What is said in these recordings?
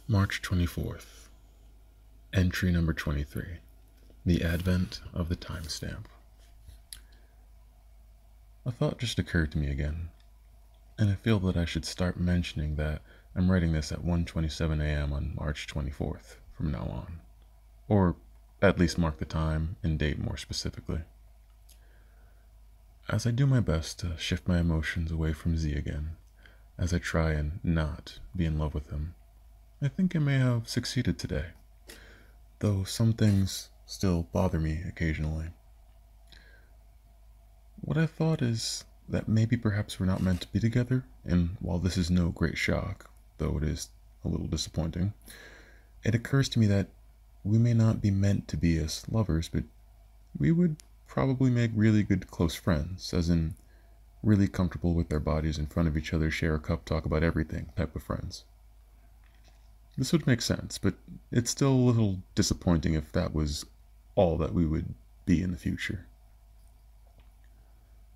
March 24th. Entry number 23. The Advent of the Timestamp. A thought just occurred to me again, and I feel that I should start mentioning that I'm writing this at 1:27 a.m. on March 24th from now on, or at least mark the time and date more specifically. As I do my best to shift my emotions away from Z again, as I try and not be in love with him, I think I may have succeeded today, though some things still bother me occasionally. What I thought is that maybe perhaps we're not meant to be together, and while this is no great shock, though it is a little disappointing, it occurs to me that we may not be meant to be as lovers, but we would probably make really good close friends, as in really comfortable with their bodies in front of each other, share a cup, talk about everything type of friends. This would make sense, but it's still a little disappointing if that was all that we would be in the future.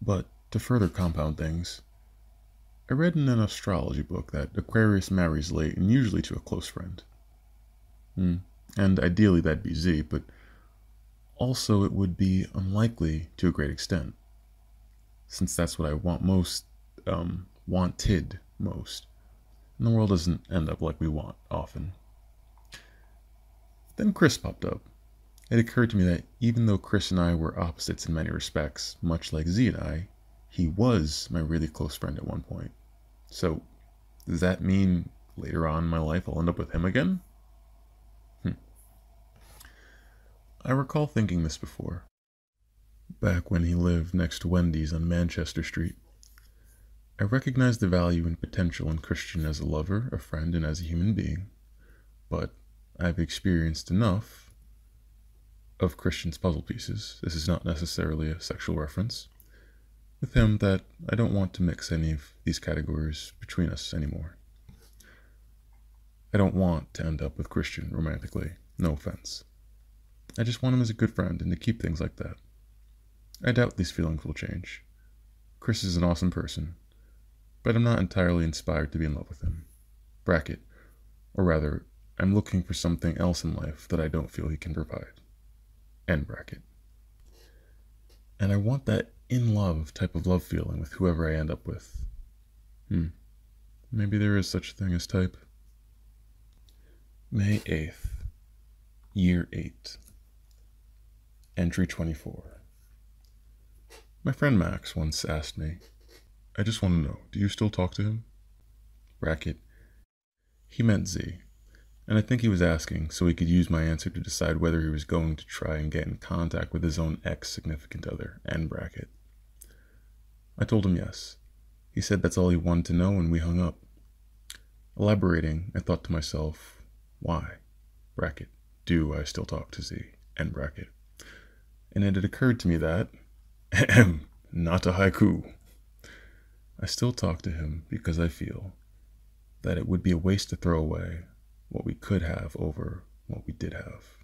But to further compound things, I read in an astrology book that Aquarius marries late and usually to a close friend. And ideally that'd be Z, but also it would be unlikely to a great extent, since that's what I want most, wanted most. And the world doesn't end up like we want often. Then Chris popped up. It occurred to me that even though Chris and I were opposites in many respects, much like Z and I, he was my really close friend at one point. So, does that mean later on in my life I'll end up with him again? I recall thinking this before, back when he lived next to Wendy's on Manchester Street. I recognized the value and potential in Christian as a lover, a friend, and as a human being, but I've experienced enough of Christian's puzzle pieces, this is not necessarily a sexual reference, with him that I don't want to mix any of these categories between us anymore. I don't want to end up with Christian romantically, no offense. I just want him as a good friend and to keep things like that. I doubt these feelings will change. Chris is an awesome person, but I'm not entirely inspired to be in love with him. Bracket. Or rather, I'm looking for something else in life that I don't feel he can provide. End bracket. And I want that in love type of love feeling with whoever I end up with. Maybe there is such a thing as type. May 8th, Year 8. Entry 24. My friend Max once asked me, I just want to know, do you still talk to him? Bracket. He meant Z, and I think he was asking so he could use my answer to decide whether he was going to try and get in contact with his own ex-significant other, end bracket. I told him yes. He said that's all he wanted to know, and we hung up. Elaborating, I thought to myself, why? Bracket. Do I still talk to Z? End bracket. And it had occurred to me that, not a haiku, I still talk to him because I feel that it would be a waste to throw away what we could have over what we did have.